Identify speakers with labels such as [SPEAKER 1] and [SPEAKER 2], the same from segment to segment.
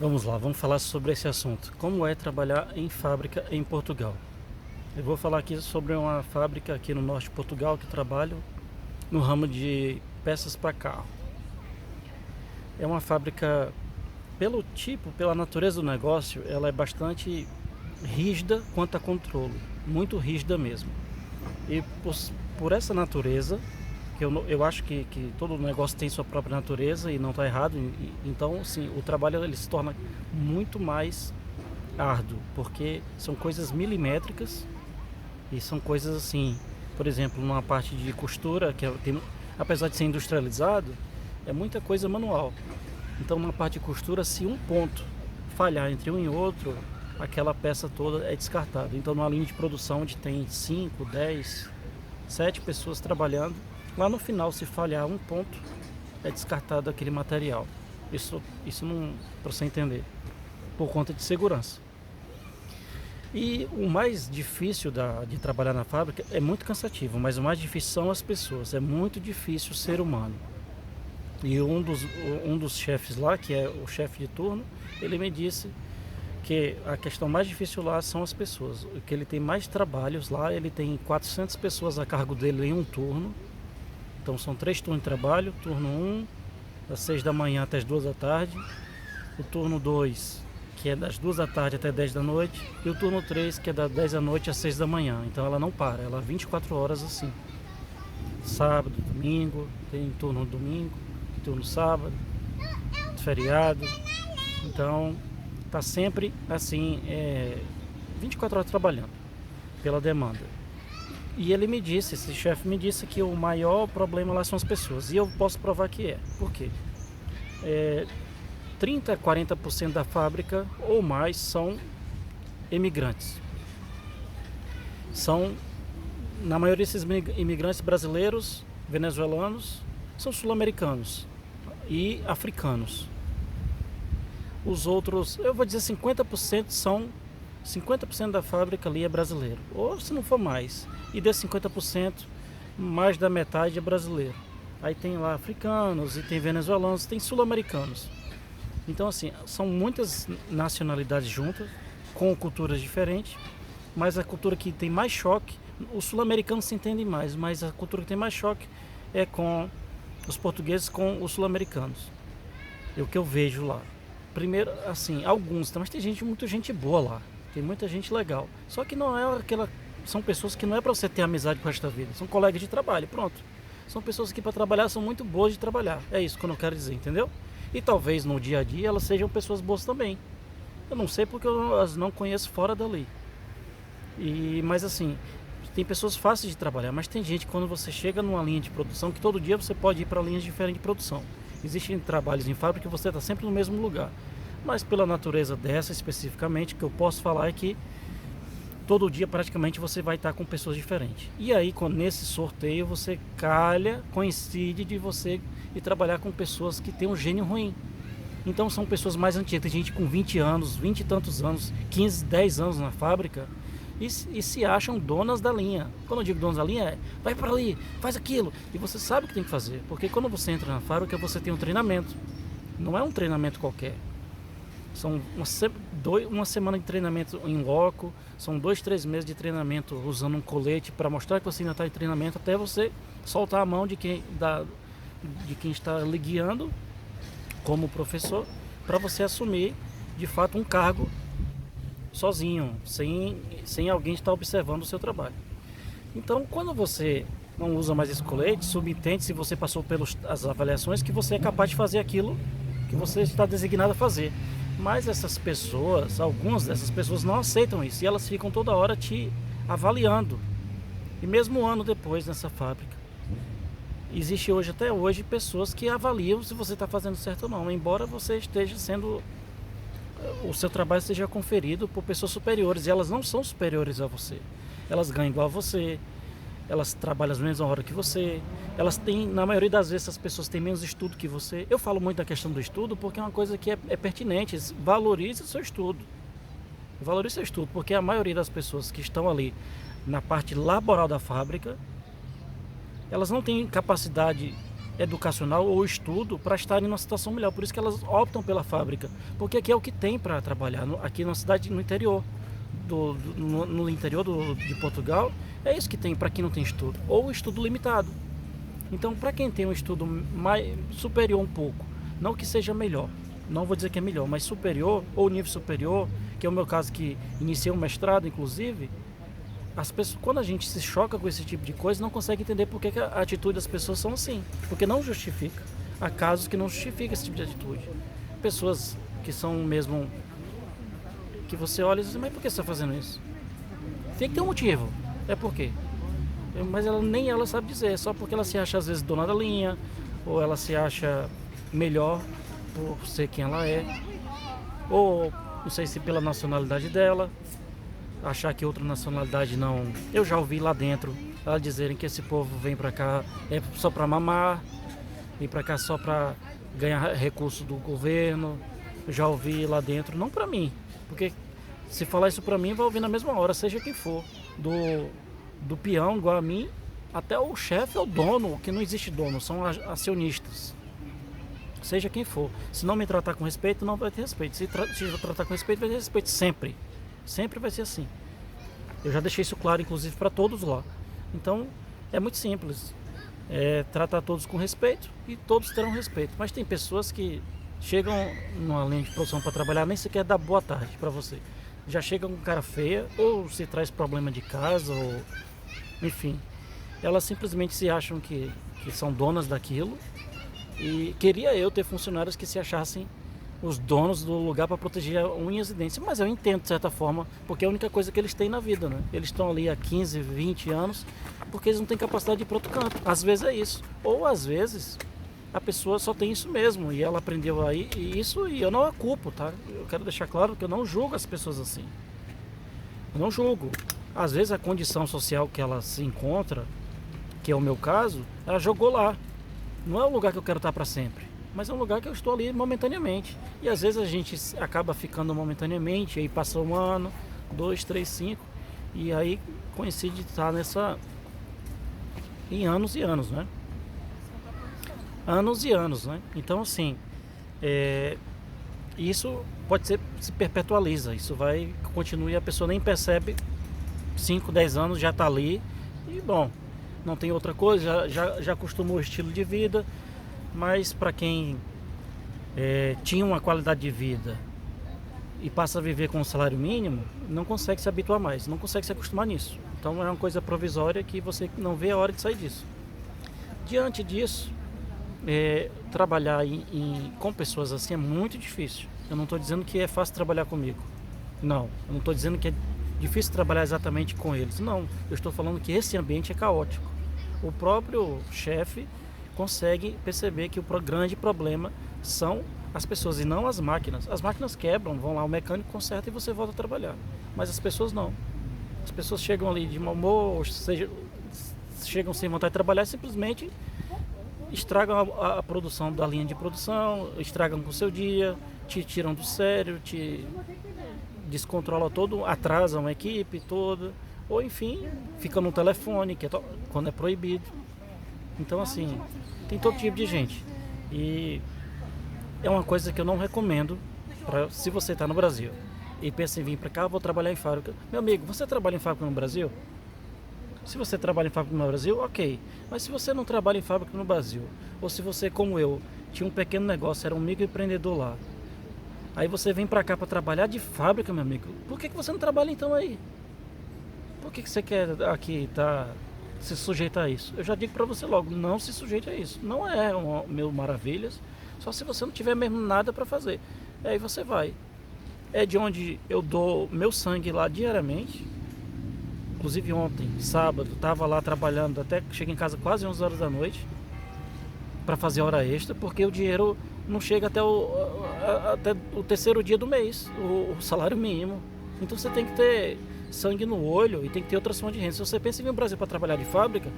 [SPEAKER 1] Vamos lá, vamos falar sobre esse assunto. Como é trabalhar em fábrica em Portugal? Eu vou falar aqui sobre uma fábrica aqui no norte de Portugal que trabalho no ramo de peças para carro. É uma fábrica, pelo tipo, pela natureza do negócio, ela é bastante rígida quanto a controle, muito rígida mesmo. E por essa natureza, que eu acho que todo negócio tem sua própria natureza e não está errado, então sim, o trabalho ele se torna muito mais árduo, porque são coisas milimétricas e são coisas assim, por exemplo, numa parte de costura, apesar de ser industrializado, é muita coisa manual. Então na parte de costura, se um ponto falhar entre um e outro, aquela peça toda é descartada. Então numa linha de produção onde tem 5, 10, 7 pessoas trabalhando, lá no final, se falhar um ponto, é descartado aquele material. Isso não, para você entender, por conta de segurança. E o mais difícil de trabalhar na fábrica é muito cansativo, mas o mais difícil são as pessoas. É muito difícil o ser humano. E um dos chefes lá, que é o chefe de turno, ele me disse que a questão mais difícil lá são as pessoas. Que ele tem mais trabalhos lá, ele tem 400 pessoas a cargo dele em um turno. Então são 3 turnos de trabalho, turno 1, das 6 da manhã até as 2 da tarde, o turno 2, que é das 2 da tarde até 10 da noite, e o turno 3, que é das 10 da noite às 6 da manhã. Então ela não para, ela 24 horas assim. Sábado, domingo, tem turno domingo, turno sábado, feriado. Então tá sempre assim, 24 horas trabalhando pela demanda. E ele me disse, esse chefe me disse que o maior problema lá são as pessoas. E eu posso provar que é. Por quê? 30 a 40% da fábrica ou mais são imigrantes. Na maioria desses imigrantes brasileiros, venezuelanos, são sul-americanos e africanos. Os outros, eu vou dizer 50% da fábrica ali é brasileiro, ou se não for mais. E desses 50%, mais da metade é brasileiro. Aí tem lá africanos, e tem venezuelanos, tem sul-americanos. Então assim, são muitas nacionalidades juntas, com culturas diferentes, mas a cultura que tem mais choque, os sul-americanos se entendem mais, mas a cultura que tem mais choque é com os portugueses com os sul-americanos. É o que eu vejo lá. Primeiro, assim, alguns, mas tem muita gente boa lá. Tem muita gente legal. Só que não é aquela. São pessoas que não é para você ter amizade com o resto da vida. São colegas de trabalho, pronto. São pessoas que para trabalhar são muito boas de trabalhar. É isso que eu não quero dizer, entendeu? E talvez no dia a dia elas sejam pessoas boas também. Eu não sei porque eu as não conheço fora dali. Mas assim, tem pessoas fáceis de trabalhar, mas tem gente que quando você chega numa linha de produção, que todo dia você pode ir para linhas diferentes de produção. Existem trabalhos em fábrica que você está sempre no mesmo lugar. Mas pela natureza dessa especificamente, o que eu posso falar é que todo dia praticamente você vai estar com pessoas diferentes. E aí, nesse sorteio, você coincide de você ir trabalhar com pessoas que têm um gênio ruim. Então são pessoas mais antigas, tem gente com 20 anos, 20 e tantos anos, 15, 10 anos na fábrica e se acham donas da linha. Quando eu digo donas da linha, vai para ali, faz aquilo. E você sabe o que tem que fazer, porque quando você entra na fábrica, você tem um treinamento. Não é um treinamento qualquer. São uma semana de treinamento em loco, são 2, 3 meses de treinamento usando um colete para mostrar que você ainda está em treinamento até você soltar a mão de quem está lhe guiando como professor para você assumir de fato um cargo sozinho, sem alguém estar observando o seu trabalho. Então, quando você não usa mais esse colete, subentende, se você passou pelas avaliações, que você é capaz de fazer aquilo que você está designado a fazer. Mas essas pessoas, algumas dessas pessoas não aceitam isso e elas ficam toda hora te avaliando. E mesmo um ano depois nessa fábrica, existe até hoje pessoas que avaliam se você está fazendo certo ou não, embora você esteja o seu trabalho seja conferido por pessoas superiores, e elas não são superiores a você. Elas ganham igual a você, elas trabalham as mesmas horas que você, elas têm, na maioria das vezes, as pessoas têm menos estudo que você. Eu falo muito da questão do estudo porque é uma coisa que é pertinente. Valorize o seu estudo. Valorize o seu estudo, porque a maioria das pessoas que estão ali na parte laboral da fábrica, elas não têm capacidade educacional ou estudo para estarem numa situação melhor. Por isso que elas optam pela fábrica, porque aqui é o que tem para trabalhar. Aqui na cidade, no interior, no interior de Portugal, é isso que tem para quem não tem estudo, ou estudo limitado. Então, para quem tem um estudo mais superior um pouco, não que seja melhor, não vou dizer que é melhor, mas superior ou nível superior, que é o meu caso que iniciei um mestrado, inclusive, as pessoas, quando a gente se choca com esse tipo de coisa, não consegue entender por que a atitude das pessoas são assim, porque não justifica. Há casos que não justificam esse tipo de atitude. Pessoas que são mesmo, que você olha e diz, mas por que você está fazendo isso? Tem que ter um motivo. É por quê? Mas nem ela sabe dizer, só porque ela se acha às vezes dona da linha, ou ela se acha melhor por ser quem ela é, ou não sei se pela nacionalidade dela, achar que outra nacionalidade não. Eu já ouvi lá dentro ela dizerem que esse povo vem pra cá só pra mamar, vem pra cá só pra ganhar recurso do governo. Eu já ouvi lá dentro, não pra mim, porque se falar isso pra mim vai ouvir na mesma hora, seja quem for, do peão igual a mim, até o chefe é o dono, que não existe dono, são acionistas. Seja quem for. Se não me tratar com respeito, não vai ter respeito. Se eu tratar com respeito, vai ter respeito sempre. Sempre vai ser assim. Eu já deixei isso claro, inclusive, para todos lá. Então, é muito simples. Tratar todos com respeito e todos terão respeito. Mas tem pessoas que chegam numa linha de produção para trabalhar, nem sequer dá boa tarde para você. Já chegam com cara feia, ou se traz problema de casa, ou enfim. Elas simplesmente se acham que são donas daquilo. E queria eu ter funcionários que se achassem os donos do lugar para proteger unhas e dentes. Mas eu entendo de certa forma, porque é a única coisa que eles têm na vida, né? Eles estão ali há 15, 20 anos, porque eles não têm capacidade de ir para outro canto. Às vezes é isso. Ou às vezes a pessoa só tem isso mesmo e ela aprendeu aí isso, e eu não a culpo, tá? Eu quero deixar claro que eu não julgo as pessoas assim. Eu não julgo. Às vezes a condição social que ela se encontra, que é o meu caso, ela jogou lá. Não é um lugar que eu quero estar para sempre, mas é um lugar que eu estou ali momentaneamente. E às vezes a gente acaba ficando momentaneamente, aí passa um ano, 2, 3, 5, e aí coincide estar em anos e anos, né? Anos e anos, né? Então assim, isso pode ser, se perpetualiza, isso vai, continua e a pessoa nem percebe, 5, 10 anos já está ali, e bom, não tem outra coisa, já acostumou o estilo de vida, mas para quem tinha uma qualidade de vida e passa a viver com um salário mínimo, não consegue se habituar mais, não consegue se acostumar nisso. Então é uma coisa provisória que você não vê a hora de sair disso. Diante disso, trabalhar com pessoas assim é muito difícil. Eu não estou dizendo que é fácil trabalhar comigo. Não, eu não estou dizendo que é difícil trabalhar exatamente com eles. Não, eu estou falando que esse ambiente é caótico. O próprio chefe consegue perceber que o grande problema são as pessoas e não as máquinas. As máquinas quebram, vão lá, o mecânico conserta e você volta a trabalhar. Mas as pessoas não. As pessoas chegam ali de mau humor, ou seja, chegam sem vontade de trabalhar e simplesmente estragam a produção da linha de produção, estragam com o seu dia, te tiram do sério, te descontrola todo, atrasam a equipe toda, ou enfim, fica no telefone, quando é proibido. Então assim, tem todo tipo de gente. E é uma coisa que eu não recomendo se você está no Brasil e pensa em vir para cá, vou trabalhar em fábrica. Meu amigo, você trabalha em fábrica no Brasil? Se você trabalha em fábrica no Brasil, ok. Mas se você não trabalha em fábrica no Brasil, ou se você, como eu, tinha um pequeno negócio, era um microempreendedor lá, aí você vem pra cá pra trabalhar de fábrica, meu amigo. Por que você não trabalha então aí? Por que você quer aqui se sujeitar a isso? Eu já digo pra você logo, não se sujeite a isso. Não é mil maravilhas, só se você não tiver mesmo nada pra fazer. Aí você vai. É de onde eu dou meu sangue lá diariamente. Inclusive ontem, sábado, tava lá trabalhando até que cheguei em casa quase 11 horas da noite pra fazer hora extra, porque o dinheiro não chega até o terceiro dia do mês, o salário mínimo. Então você tem que ter sangue no olho e tem que ter outra fonte de renda. Se você pensa em vir ao Brasil para trabalhar de fábrica,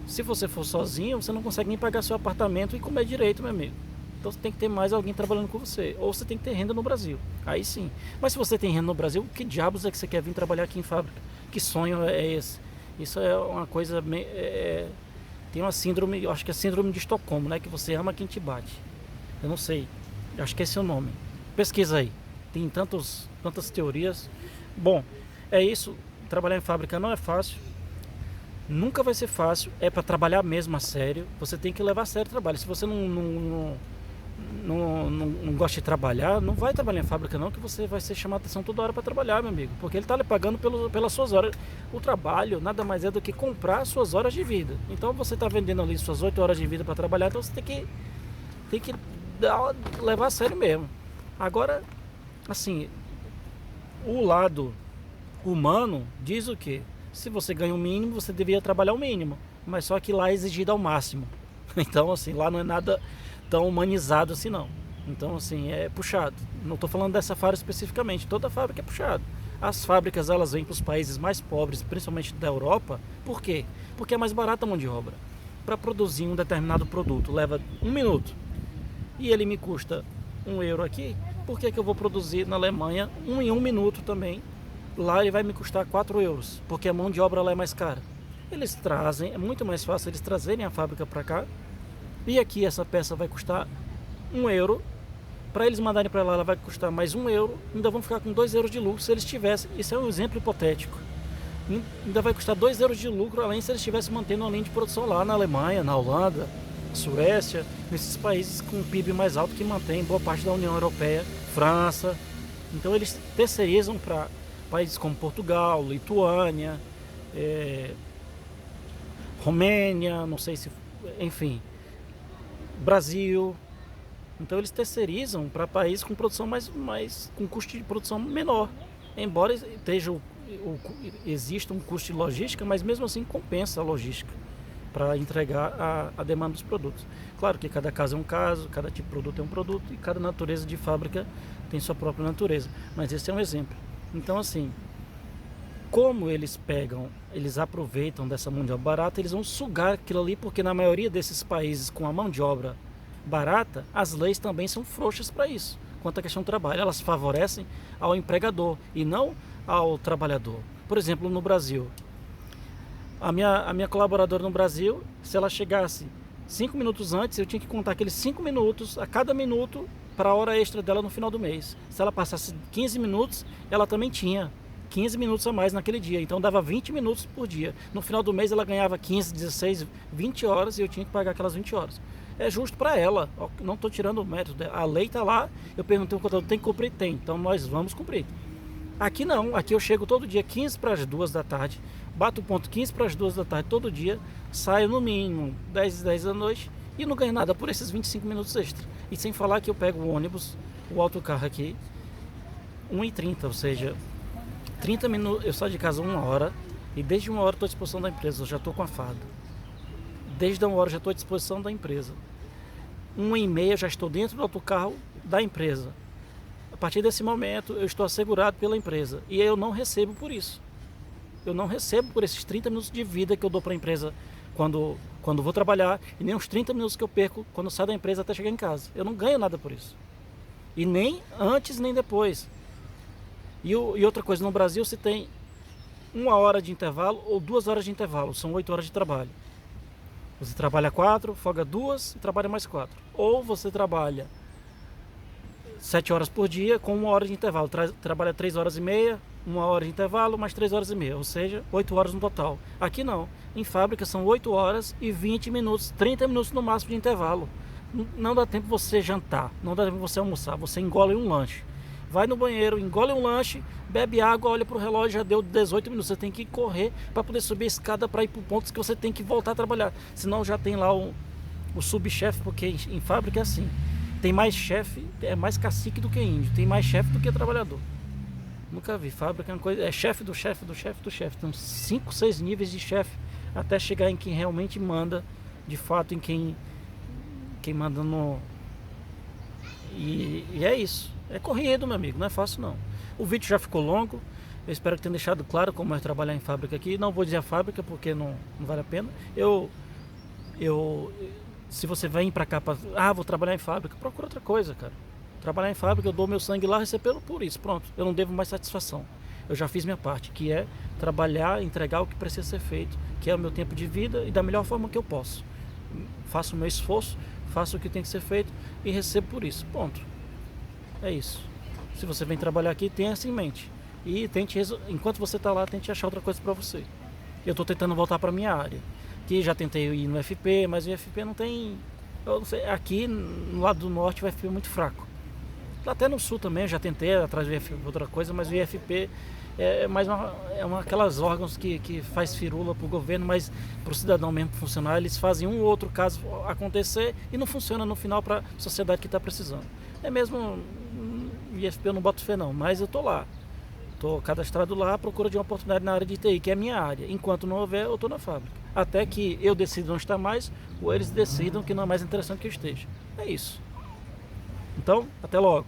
[SPEAKER 1] se você for sozinho, você não consegue nem pagar seu apartamento e comer direito, meu amigo. Então você tem que ter mais alguém trabalhando com você. Ou você tem que ter renda no Brasil. Aí sim. Mas se você tem renda no Brasil, que diabos é que você quer vir trabalhar aqui em fábrica? Que sonho é esse? Isso é uma coisa Tem uma síndrome, eu acho que é síndrome de Estocolmo, né? Que você ama quem te bate. Eu não sei, eu acho que esse é o nome. Pesquisa aí, tem tantas teorias. Bom, é isso, trabalhar em fábrica não é fácil. Nunca vai ser fácil, é para trabalhar mesmo a sério. Você tem que levar a sério o trabalho. Se você não gosta de trabalhar, não vai trabalhar em fábrica não, que você vai ser chamado a atenção toda hora para trabalhar, meu amigo. Porque ele está lhe pagando pelas suas horas. O trabalho nada mais é do que comprar suas horas de vida. Então você está vendendo ali suas 8 horas de vida para trabalhar, então você tem que levar a sério mesmo. Agora, assim, o lado humano diz o quê? Se você ganha o mínimo, você deveria trabalhar o mínimo. Mas só que lá é exigido ao máximo. Então, assim, lá não é nada tão humanizado assim, não. Então, assim, é puxado. Não estou falando dessa fábrica especificamente. Toda fábrica é puxada. As fábricas, elas vêm para os países mais pobres, principalmente da Europa. Por quê? Porque é mais barata a mão de obra. Para produzir um determinado produto, leva 1 minuto. E ele me custa €1 aqui. Por que eu vou produzir na Alemanha em 1 minuto também? Lá ele vai me custar €4, porque a mão de obra lá é mais cara. Eles trazem, é muito mais fácil eles trazerem a fábrica para cá. E aqui essa peça vai custar €1. Para eles mandarem para lá, ela vai custar mais €1. Ainda vão ficar com €2 de lucro se eles tivessem. Isso é um exemplo hipotético. Ainda vai custar €2 de lucro, além se eles estivessem mantendo uma linha de produção lá na Alemanha, na Holanda, Suécia, nesses países com PIB mais alto que mantém boa parte da União Europeia, França. Então eles terceirizam para países como Portugal, Lituânia, Romênia, não sei se, enfim, Brasil. Então eles terceirizam para países com produção com custo de produção menor, embora exista um custo de logística, mas mesmo assim compensa a logística para entregar a demanda dos produtos. Claro que cada caso é um caso, cada tipo de produto é um produto e cada natureza de fábrica tem sua própria natureza, mas esse é um exemplo. Então, assim, como eles aproveitam dessa mão de obra barata, eles vão sugar aquilo ali, porque na maioria desses países com a mão de obra barata, as leis também são frouxas para isso. Quanto à questão do trabalho, elas favorecem ao empregador e não ao trabalhador. Por exemplo, no Brasil, a minha colaboradora no Brasil, se ela chegasse 5 minutos antes, eu tinha que contar aqueles 5 minutos a cada minuto para a hora extra dela no final do mês. Se ela passasse 15 minutos, ela também tinha 15 minutos a mais naquele dia, então dava 20 minutos por dia. No final do mês ela ganhava 15, 16, 20 horas e eu tinha que pagar aquelas 20 horas. É justo para ela, não estou tirando o mérito, a lei está lá, eu perguntei ao contador, tem que cumprir? Tem, então nós vamos cumprir. Aqui não, aqui eu chego todo dia 15 para as 2 da tarde, bato o ponto 15 para as 2 da tarde todo dia, saio no mínimo 10 da noite e não ganho nada por esses 25 minutos extra. E sem falar que eu pego o ônibus, o autocarro aqui, 1h30, ou seja, 30 minutos, eu saio de casa 1 hora e desde 1 hora estou à disposição da empresa, eu já estou com a farda. Desde 1 hora já estou à disposição da empresa. 1h30 já estou dentro do autocarro da empresa. A partir desse momento eu estou assegurado pela empresa e eu não recebo por isso. Eu não recebo por esses 30 minutos de vida que eu dou para a empresa quando vou trabalhar e nem os 30 minutos que eu perco quando eu saio da empresa até chegar em casa. Eu não ganho nada por isso. E nem antes nem depois. E outra coisa, no Brasil você tem 1 hora de intervalo ou 2 horas de intervalo, são 8 horas de trabalho. Você trabalha 4, folga 2 e trabalha mais 4. Ou você trabalha 7 horas por dia com 1 hora de intervalo. Trabalha 3 horas e meia, 1 hora de intervalo, mais 3 horas e meia. Ou seja, 8 horas no total. Aqui não. Em fábrica são 8 horas e 20 minutos, 30 minutos no máximo de intervalo. Não dá tempo você jantar, não dá tempo você almoçar. Você engole um lanche. Vai no banheiro, engole um lanche, bebe água, olha pro relógio, já deu 18 minutos. Você tem que correr para poder subir a escada para ir para pontos que você tem que voltar a trabalhar. Senão já tem lá o subchefe, porque em fábrica é assim. Tem mais chefe, é mais cacique do que índio. Tem mais chefe do que trabalhador. Nunca vi. Fábrica é uma coisa, é chefe do chefe do chefe do chefe. Tem 5, 6 níveis de chefe até chegar em quem realmente manda, de fato, em quem manda no... E é isso. É corrido, meu amigo, não é fácil não. O vídeo já ficou longo, eu espero que tenha deixado claro como é trabalhar em fábrica aqui. Não vou dizer a fábrica porque não vale a pena. Se você vem pra cá vou trabalhar em fábrica, procura outra coisa, cara. Trabalhar em fábrica, eu dou meu sangue lá, recebo por isso, pronto. Eu não devo mais satisfação. eu já fiz minha parte, que é trabalhar, entregar o que precisa ser feito, que é o meu tempo de vida e da melhor forma que eu posso. Faço o meu esforço, faço o que tem que ser feito e recebo por isso. Ponto. É isso. Se você vem trabalhar aqui, tenha isso em mente. E tente, enquanto você está lá, tente achar outra coisa para você. Eu estou tentando voltar para minha área. Que já tentei ir no FP, mas o FP não tem... Eu não sei, aqui no lado do norte o IFP é muito fraco. Até no sul também eu já tentei atrás do IFP outra coisa, mas o IFP é mais aquelas órgãos que faz firula para o governo, mas para o cidadão mesmo funcionar, eles fazem um ou outro caso acontecer e não funciona no final para a sociedade que está precisando. É mesmo, o IFP eu não boto fé não, mas eu estou lá. Estou cadastrado lá à procura de uma oportunidade na área de TI, que é a minha área. Enquanto não houver, eu estou na fábrica. Até que eu decida não estar mais, ou eles decidam que não é mais interessante que eu esteja. É isso. Então, até logo.